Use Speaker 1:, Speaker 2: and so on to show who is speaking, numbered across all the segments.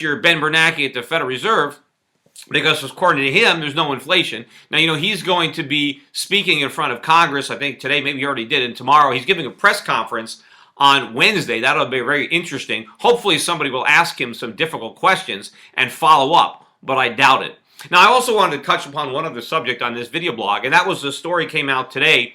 Speaker 1: year Ben Bernanke at the Federal Reserve, because according to him, there's no inflation. Now, he's going to be speaking in front of Congress, I think today, maybe he already did, and tomorrow he's giving a press conference on Wednesday. That'll be very interesting. Hopefully somebody will ask him some difficult questions and follow up, but I doubt it. Now, I also wanted to touch upon one other subject on this video blog, and that was the story came out today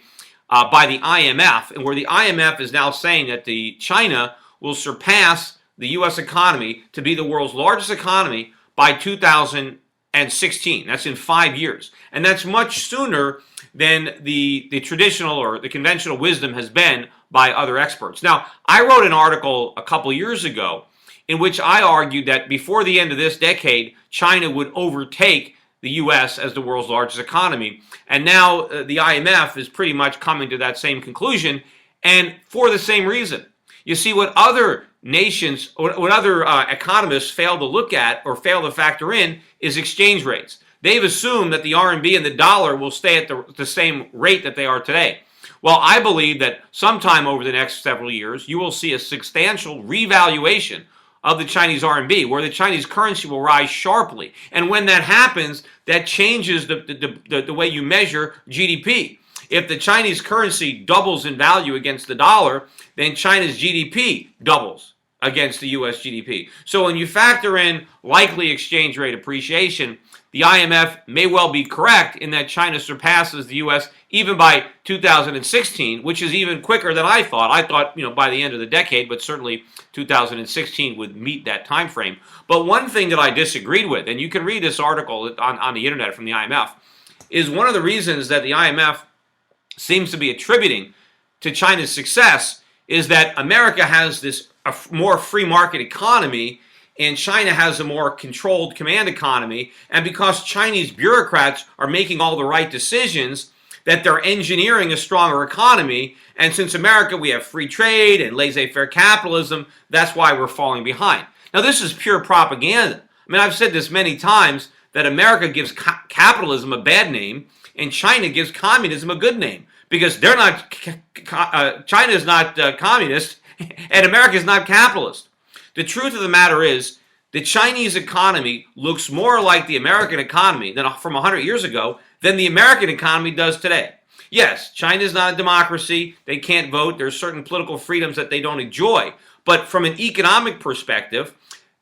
Speaker 1: by the IMF, and where the IMF is now saying that China will surpass the U.S. economy to be the world's largest economy by 2016. That's in 5 years. And that's much sooner than the traditional or the conventional wisdom has been by other experts. Now, I wrote an article a couple years ago in which I argued that before the end of this decade, China would overtake the U.S. as the world's largest economy. And now the IMF is pretty much coming to that same conclusion, and for the same reason. You see, what other nations, what other economists fail to look at or fail to factor in is exchange rates. They've assumed that the RMB and the dollar will stay at the same rate that they are today. Well, I believe that sometime over the next several years, you will see a substantial revaluation of the Chinese RMB, where the Chinese currency will rise sharply. And when that happens, that changes the way you measure GDP. If the Chinese currency doubles in value against the dollar, then China's GDP doubles against the U.S. GDP. So when you factor in likely exchange rate appreciation, the IMF may well be correct in that China surpasses the U.S. even by 2016, which is even quicker than I thought. I thought, by the end of the decade, but certainly 2016 would meet that time frame. But one thing that I disagreed with, and you can read this article on the internet from the IMF, is one of the reasons that the IMF seems to be attributing to China's success is that America has a more free market economy and China has a more controlled command economy, and because Chinese bureaucrats are making all the right decisions, that they're engineering a stronger economy, and since America, we have free trade and laissez-faire capitalism, that's why we're falling behind. Now, this is pure propaganda. I mean, I've said this many times, that America gives capitalism a bad name, and China gives communism a good name, because they're not, China is not communist, and America is not capitalist. The truth of the matter is, the Chinese economy looks more like the American economy from 100 years ago than the American economy does today. Yes, China is not a democracy. They can't vote. There's certain political freedoms that they don't enjoy. But from an economic perspective,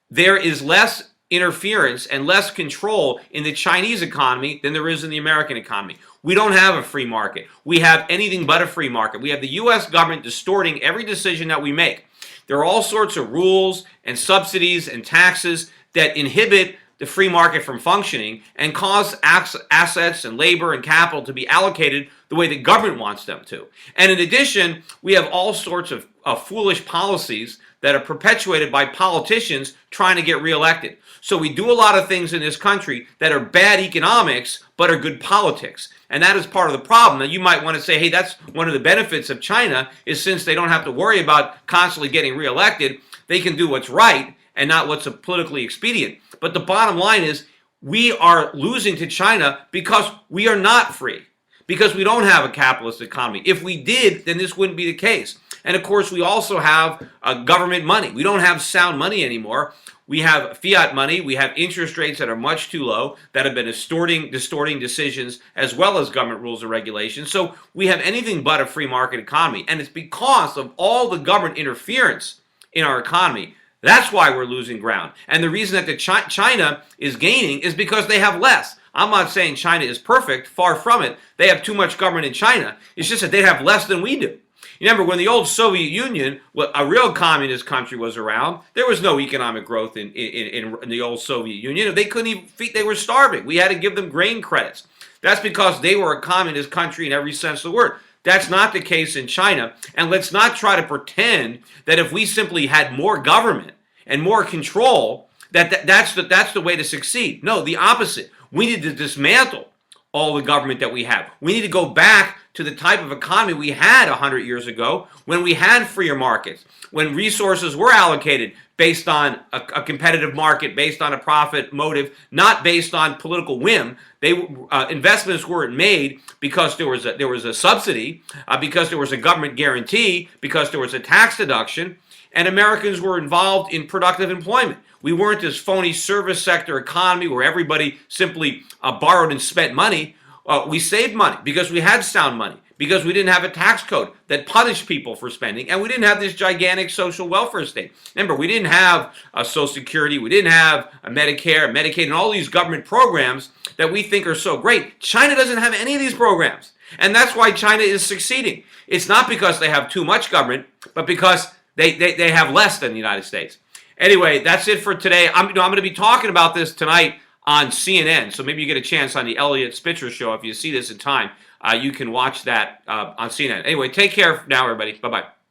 Speaker 1: there is less interference and less control in the Chinese economy than there is in the American economy. We don't have a free market. We have anything but a free market. We have the U.S. government distorting every decision that we make. There are all sorts of rules and subsidies and taxes that inhibit the free market from functioning and cause assets and labor and capital to be allocated the way the government wants them to. And in addition, we have all sorts of foolish policies that are perpetuated by politicians trying to get reelected. So we do a lot of things in this country that are bad economics but are good politics. And that is part of the problem. Now, you might want to say, hey, that's one of the benefits of China is since they don't have to worry about constantly getting reelected, they can do what's right and not what's politically expedient. But the bottom line is we are losing to China because we are not free, because we don't have a capitalist economy. If we did, then this wouldn't be the case. And of course, we also have government money. We don't have sound money anymore. We have fiat money. We have interest rates that are much too low, that have been distorting decisions as well as government rules and regulations. So we have anything but a free market economy. And it's because of all the government interference in our economy. That's why we're losing ground. And the reason that China is gaining is because they have less. I'm not saying China is perfect. Far from it. They have too much government in China. It's just that they have less than we do. Remember, when the old Soviet Union, a real communist country, was around, there was no economic growth in the old Soviet Union. They couldn't even feed, they were starving. We had to give them grain credits. That's because they were a communist country in every sense of the word. That's not the case in China. And let's not try to pretend that if we simply had more government and more control, that's the way to succeed. No, the opposite. We need to dismantle all the government that we have. We need to go back to the type of economy we had 100 years ago when we had freer markets, when resources were allocated based on a competitive market, based on a profit motive, not based on political whim. Investments weren't made because there was a subsidy, because there was a government guarantee, because there was a tax deduction. and Americans were involved in productive employment. We weren't this phony service sector economy where everybody simply borrowed and spent money. We saved money because we had sound money, because we didn't have a tax code that punished people for spending, and we didn't have this gigantic social welfare state. Remember, we didn't have Social Security, we didn't have Medicare, Medicaid, and all these government programs that we think are so great. China doesn't have any of these programs, and that's why China is succeeding. It's not because they have too much government, but because they have less than the United States. Anyway, that's it for today. I'm going to be talking about this tonight on CNN, so maybe you get a chance on the Elliot Spitzer show. If you see this in time, you can watch that on CNN. Anyway, take care now, everybody. Bye-bye.